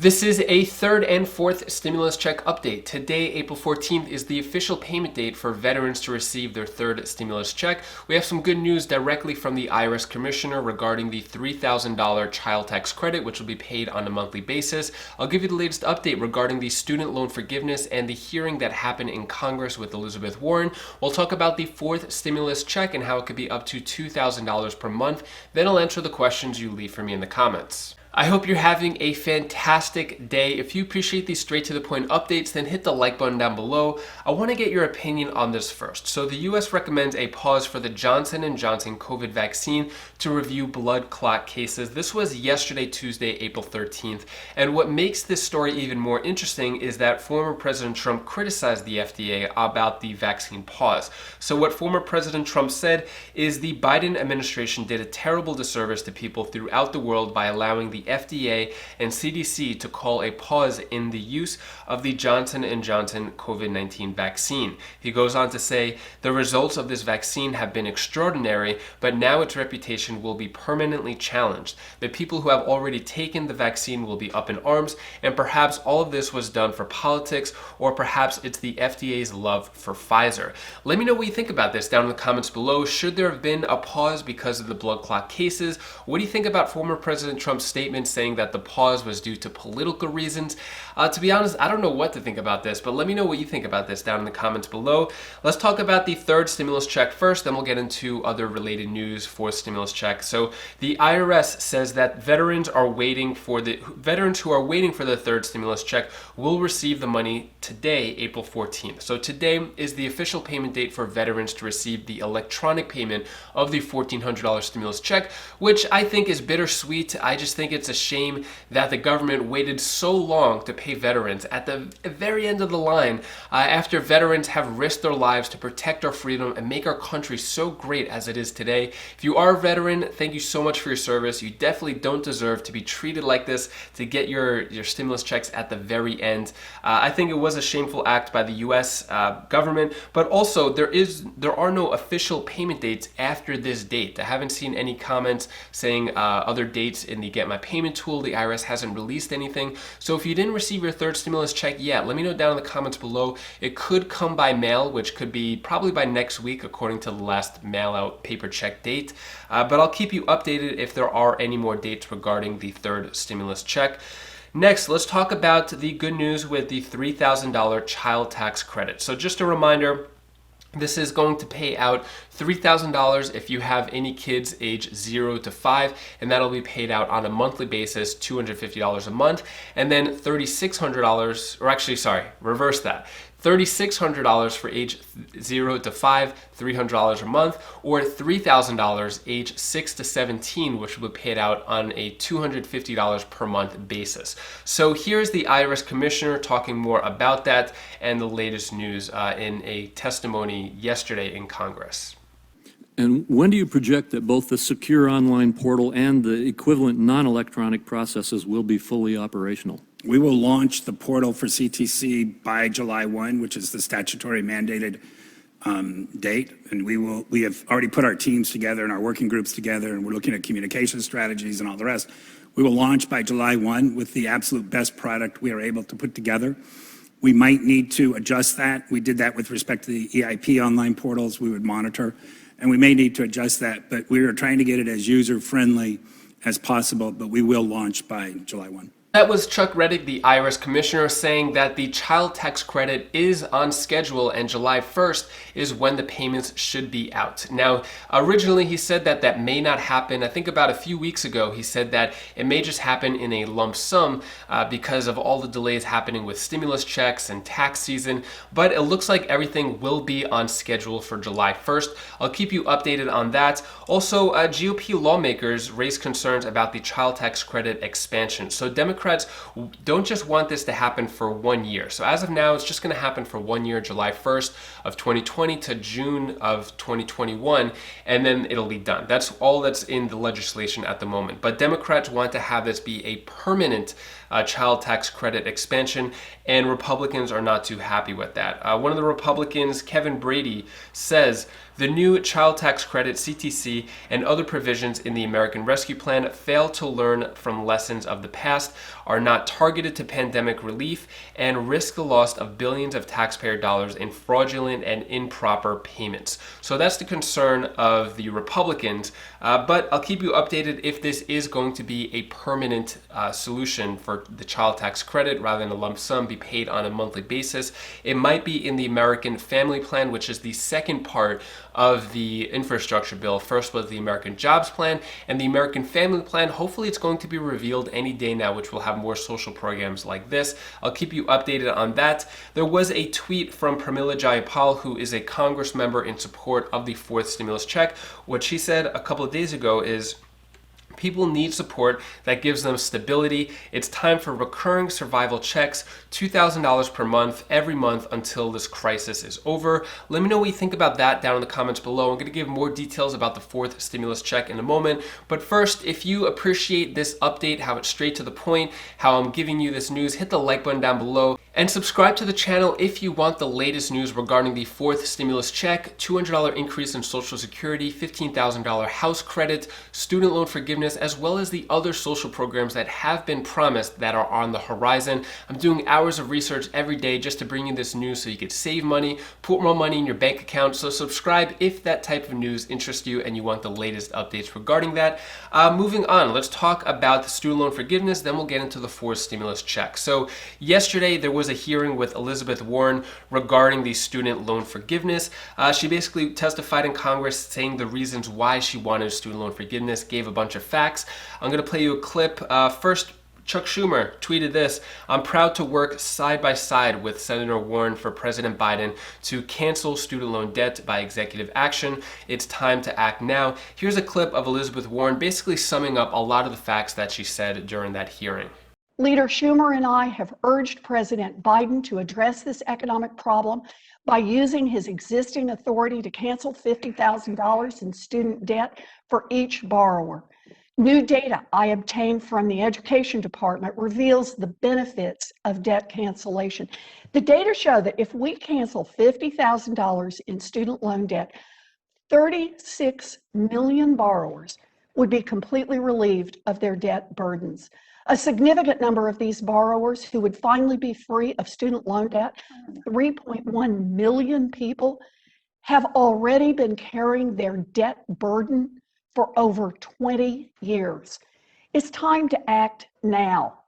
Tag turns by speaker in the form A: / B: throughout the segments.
A: This is a third and fourth stimulus check update. Today, April 14th, is the official payment date for veterans to receive their third stimulus check. We have some good news directly from the IRS commissioner regarding the $3,000 child tax credit, which will be paid on a monthly basis. I'll give you the latest update regarding the student loan forgiveness and the hearing that happened in Congress with Elizabeth Warren. We'll talk about the fourth stimulus check and how it could be up to $2,000 per month. Then I'll answer the questions you leave for me in the comments. I hope you're having a fantastic day. If you appreciate these straight to the point updates, then hit the like button down below. I want to get your opinion on this first. So the US recommends a pause for the Johnson & Johnson COVID vaccine to review blood clot cases. This was yesterday, Tuesday, April 13th. And what makes this story even more interesting is that former President Trump criticized the FDA about the vaccine pause. So what former President Trump said is the Biden administration did a terrible disservice to people throughout the world by allowing the FDA and CDC to call a pause in the use of the Johnson & Johnson COVID-19 vaccine. He goes on to say, the results of this vaccine have been extraordinary, but now its reputation will be permanently challenged. The people who have already taken the vaccine will be up in arms, and perhaps all of this was done for politics, or perhaps it's the FDA's love for Pfizer. Let me know what you think about this down in the comments below. Should there have been a pause because of the blood clot cases? What do you think about former President Trump's statement saying that the pause was due to political reasons? To be honest, I don't know what to think about this, but let me know what you think about this down in the comments below. Let's talk about the third stimulus check first, then we'll get into other related news for stimulus check. So the IRS says that veterans who are waiting for the third stimulus check will receive the money today, April 14th. So today is the official payment date for veterans to receive the electronic payment of the $1,400 stimulus check, which I think is bittersweet. I just think it's a shame that the government waited so long to pay veterans at the very end of the line after veterans have risked their lives to protect our freedom and make our country so great as it is today. If you are a veteran, thank you so much for your service. You definitely don't deserve to be treated like this, to get your stimulus checks at the very end. I think it was a shameful act by the US government, but also there are no official payment dates after this date. I haven't seen any comments saying other dates in the Get My Payment tool. The IRS hasn't released anything. So if you didn't receive your third stimulus check yet, let me know down in the comments below. It could come by mail, which could be probably by next week according to the last mail out paper check date. But I'll keep you updated if there are any more dates regarding the third stimulus check. Next, let's talk about the good news with the $3,000 child tax credit. So just a reminder, this is going to pay out $3,000 if you have any kids age 0 to 5, and that'll be paid out on a monthly basis, $250 a month, and then $3,600, or actually, sorry, reverse that. $3,600 for age 0 to 5, $300 a month, or $3,000 age 6 to 17, which will be paid out on a $250 per month basis. So here's the IRS commissioner talking more about that and the latest news in a testimony yesterday in Congress.
B: And when do you project that both the secure online portal and the equivalent non-electronic processes will be fully operational?
C: We will launch the portal for CTC by July 1, which is the statutory mandated date. And we have already put our teams together and our working groups together, and we're looking at communication strategies and all the rest. We will launch by July 1 with the absolute best product we are able to put together. We might need to adjust that. We did that with respect to the EIP online portals we would monitor, and we may need to adjust that, but we are trying to get it as user-friendly as possible, but we will launch by July 1.
A: That was Chuck Reddick, the IRS commissioner, saying that the child tax credit is on schedule and July 1st is when the payments should be out. Now, originally he said that that may not happen. I think about a few weeks ago he said that it may just happen in a lump sum because of all the delays happening with stimulus checks and tax season, but it looks like everything will be on schedule for July 1st. I'll keep you updated on that. Also, GOP lawmakers raised concerns about the child tax credit expansion. So Democrats don't just want this to happen for 1 year. So as of now, it's just going to happen for 1 year, July 1st of 2020 to June of 2021, and then it'll be done. That's all that's in the legislation at the moment. But Democrats want to have this be a permanent child tax credit expansion, and Republicans are not too happy with that. One of the Republicans, Kevin Brady, says the new child tax credit, CTC, and other provisions in the American Rescue Plan fail to learn from lessons of the past. are not targeted to pandemic relief and risk the loss of billions of taxpayer dollars in fraudulent and improper payments. So that's the concern of the Republicans, but I'll keep you updated if this is going to be a permanent solution for the child tax credit rather than a lump sum be paid on a monthly basis. It might be in the American Family Plan, which is the second part of the infrastructure bill. First was the American Jobs Plan, and the American Family Plan, hopefully it's going to be revealed any day now, which will have more social programs like this. I'll keep you updated on that. There was a tweet from Pramila Jayapal, who is a Congress member in support of the fourth stimulus check. What she said a couple of days ago is, people need support that gives them stability. It's time for recurring survival checks, $2,000 per month, every month until this crisis is over. Let me know what you think about that down in the comments below. I'm going to give more details about the fourth stimulus check in a moment. But first, if you appreciate this update, how it's straight to the point, how I'm giving you this news, hit the like button down below. And subscribe to the channel if you want the latest news regarding the fourth stimulus check, $200 increase in Social Security, $15,000 house credit, student loan forgiveness, as well as the other social programs that have been promised that are on the horizon. I'm doing hours of research every day just to bring you this news so you could save money, put more money in your bank account. So subscribe if that type of news interests you and you want the latest updates regarding that. Moving on, let's talk about the student loan forgiveness, then we'll get into the fourth stimulus check. So yesterday there was a hearing with Elizabeth Warren regarding the student loan forgiveness. She basically testified in Congress saying the reasons why she wanted student loan forgiveness, gave a bunch of facts. I'm going to play you a clip. First, Chuck Schumer tweeted this: "I'm proud to work side by side with Senator Warren for President Biden to cancel student loan debt by executive action. It's time to act now." Here's a clip of Elizabeth Warren basically summing up a lot of the facts that she said during that hearing.
D: Leader Schumer and I have urged President Biden to address this economic problem by using his existing authority to cancel $50,000 in student debt for each borrower. New data I obtained from the Education Department reveals the benefits of debt cancellation. The data show that if we cancel $50,000 in student loan debt, 36 million borrowers would be completely relieved of their debt burdens. A significant number of these borrowers who would finally be free of student loan debt, 3.1 million people, have already been carrying their debt burden for over 20 years. It's time to act now.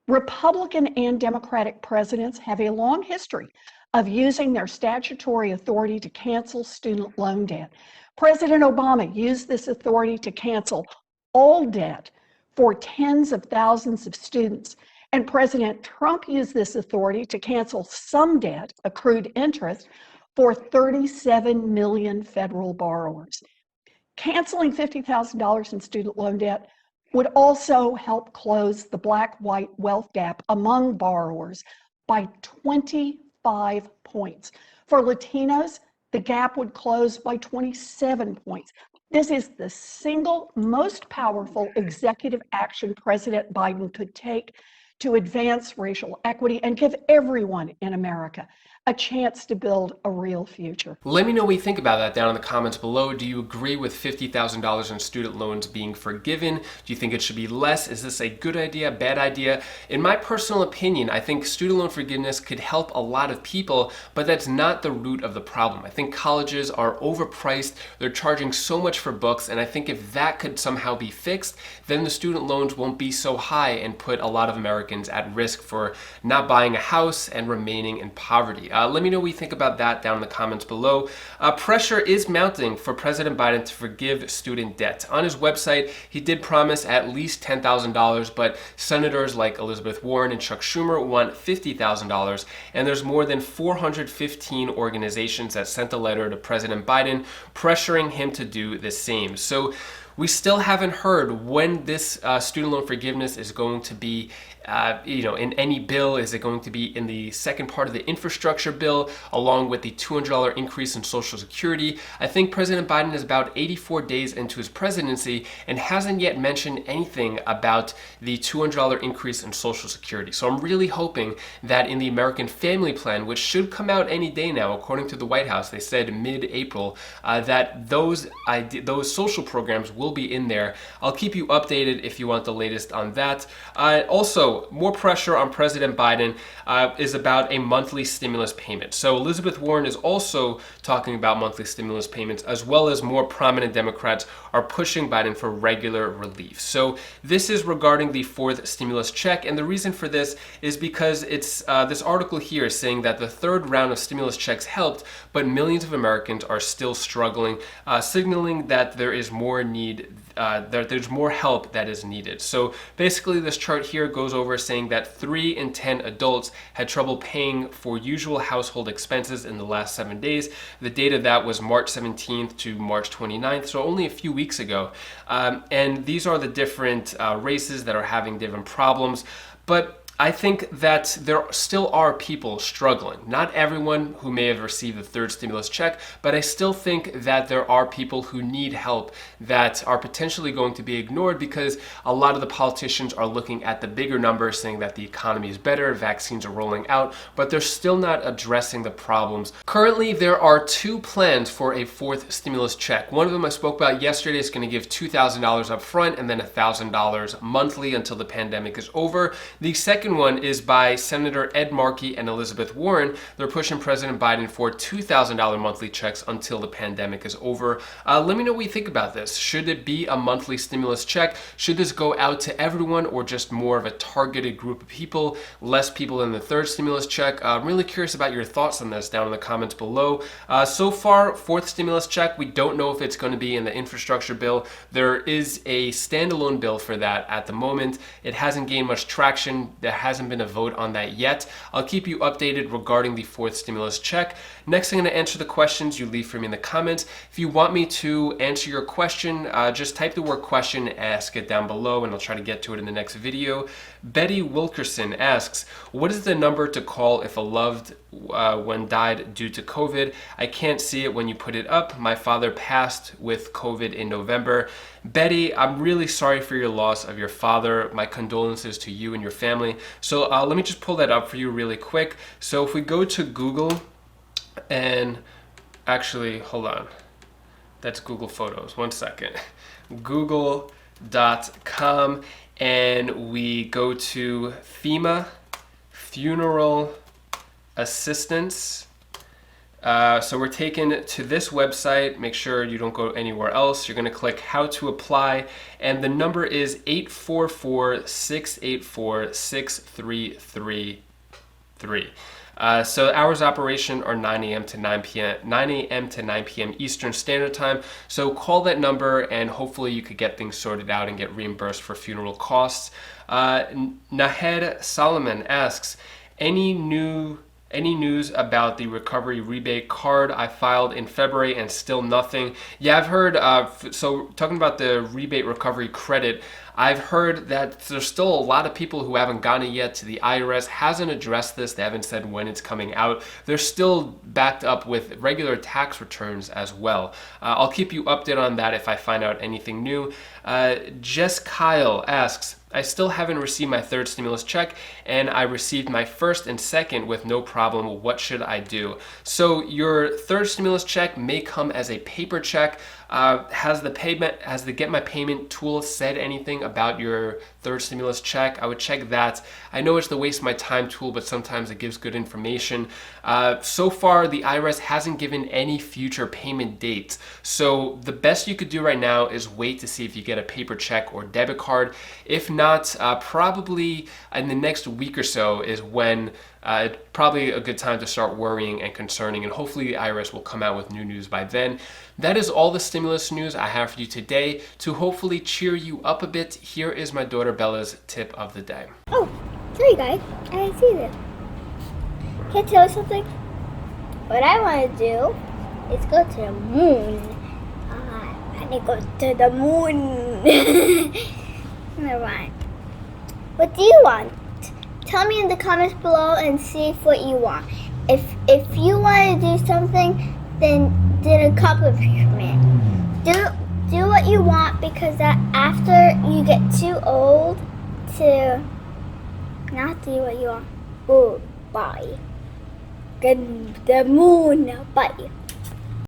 D: Republican and Democratic presidents have a long history of using their statutory authority to cancel student loan debt. President Obama used this authority to cancel all debt for tens of thousands of students, and President Trump used this authority to cancel some debt, accrued interest, for 37 million federal borrowers. Canceling $50,000 in student loan debt would also help close the black-white wealth gap among borrowers by 25 points. For Latinos, the gap would close by 27 points. This is the single most powerful executive action President Biden could take to advance racial equity and give everyone in America a chance to build a real future.
A: Let me know what you think about that down in the comments below. Do you agree with $50,000 in student loans being forgiven? Do you think it should be less? Is this a good idea, bad idea? In my personal opinion, I think student loan forgiveness could help a lot of people, but that's not the root of the problem. I think colleges are overpriced. They're charging so much for books, and I think if that could somehow be fixed, then the student loans won't be so high and put a lot of Americans at risk for not buying a house and remaining in poverty. Let me know what you think about that down in the comments below. Pressure is mounting for President Biden to forgive student debt. On his website, he did promise at least $10,000, but senators like Elizabeth Warren and Chuck Schumer want $50,000, and there's more than 415 organizations that sent a letter to President Biden pressuring him to do the same. So we still haven't heard when this student loan forgiveness is going to be in any bill. Is it going to be in the second part of the infrastructure bill, along with the $200 increase in Social Security? I think President Biden is about 84 days into his presidency and hasn't yet mentioned anything about the $200 increase in Social Security. So I'm really hoping that in the American Family Plan, which should come out any day now, according to the White House, they said mid-April, that those social programs will be in there. I'll keep you updated if you want the latest on that. Also, So more pressure on President Biden is about a monthly stimulus payment. So Elizabeth Warren is also talking about monthly stimulus payments, as well as more prominent Democrats are pushing Biden for regular relief. So this is regarding the fourth stimulus check. And the reason for this is because it's this article here is saying that the third round of stimulus checks helped, but millions of Americans are still struggling, signaling that there is more need. There's more help that is needed. So basically this chart here goes over saying that 3 in 10 adults had trouble paying for usual household expenses in the last 7 days. The data that was March 17th to March 29th, so only a few weeks ago. And these are the different races that are having different problems. But I think that there still are people struggling. Not everyone who may have received the third stimulus check, but I still think that there are people who need help that are potentially going to be ignored because a lot of the politicians are looking at the bigger numbers, saying that the economy is better, vaccines are rolling out, but they're still not addressing the problems. Currently, there are 2 plans for a fourth stimulus check. One of them I spoke about yesterday is going to give $2,000 up front and then $1,000 monthly until the pandemic is over. The second one is by Senator Ed Markey and Elizabeth Warren. They're pushing President Biden for $2,000 monthly checks until the pandemic is over. Let me know what you think about this. Should it be a monthly stimulus check? Should this go out to everyone or just more of a targeted group of people, less people than the third stimulus check? I'm really curious about your thoughts on this down in the comments below. So far, fourth stimulus check, we don't know if it's going to be in the infrastructure bill. There is a standalone bill for that at the moment. It hasn't gained much traction. There hasn't been a vote on that yet. I'll keep you updated regarding the fourth stimulus check. Next, I'm going to answer the questions you leave for me in the comments. If you want me to answer your question, just type the word question, ask it down below, and I'll try to get to it in the next video. Betty Wilkerson asks, what is the number to call if a loved one died due to COVID? I can't see it when you put it up. My father passed with COVID in November. Betty, I'm really sorry for your loss of your father. My condolences to you and your family. So let me just pull that up for you really quick. So if we go to Google and actually, hold on. That's Google Photos. One second. Google.com and we go to FEMA, Funeral Assistance. So we're taken to this website. Make sure you don't go anywhere else. You're going to click how to apply, and the number is 844-684-6333. So hours of operation are 9 a.m. to 9 p.m. Eastern Standard Time. So call that number and hopefully you could get things sorted out and get reimbursed for funeral costs. Nahed Solomon asks, any news about the recovery rebate card? I filed in February and still nothing. Yeah, I've heard, so talking about the rebate recovery credit, I've heard that there's still a lot of people who haven't gotten it yet. The IRS hasn't addressed this. They haven't said when it's coming out. They're still backed up with regular tax returns as well. I'll keep you updated on that if I find out anything new. Jess Kyle asks, I still haven't received my third stimulus check, and I received my first and second with no problem. What should I do? So your third stimulus check may come as a paper check. Has the Get My Payment tool said anything about your third stimulus check? I would check that. I know it's the Waste My Time tool, but sometimes it gives good information. So far, the IRS hasn't given any future payment dates. So the best you could do right now is wait to see if you get a paper check or debit card. If not, probably in the next week or so is when it's probably a good time to start worrying and concerning, and hopefully the IRS will come out with new news by then. That is all the stimulus news I have for you today. To hopefully cheer you up a bit, here is my daughter Bella's tip of the day.
E: Oh, sorry guys, I didn't see that. Can I tell you something? What I want to do is go to the moon. I need to go to the moon. Never mind. What do you want? Tell me in the comments below and see what you want. If you want to do something, then a compliment. Do what you want, because that after you get too old to not do what you want. Oh, bye. The moon, bye.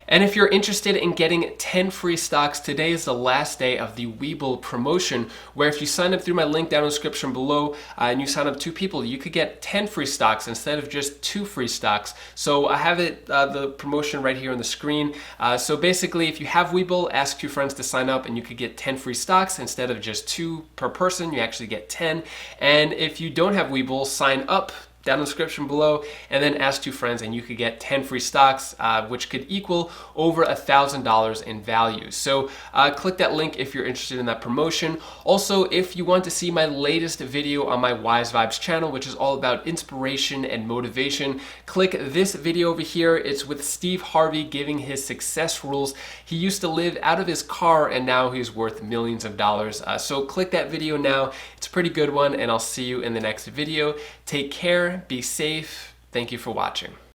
A: And if you're interested in getting 10 free stocks, today is the last day of the Webull promotion, where if you sign up through my link down in the description below and you sign up 2 people, you could get 10 free stocks instead of just 2 free stocks. So I have it, the promotion right here on the screen. So basically, if you have Webull, ask 2 friends to sign up and you could get 10 free stocks instead of just 2 per person. You actually get 10. And if you don't have Webull, sign up down in the description below, and then ask 2 friends and you could get 10 free stocks, which could equal over $1,000 in value. So click that link if you're interested in that promotion. Also, if you want to see my latest video on my Wise Vibes channel, which is all about inspiration and motivation, click this video over here. It's with Steve Harvey giving his success rules. He used to live out of his car and now he's worth millions of dollars. So click that video now. It's a pretty good one, and I'll see you in the next video. Take care. Be safe. Thank you for watching.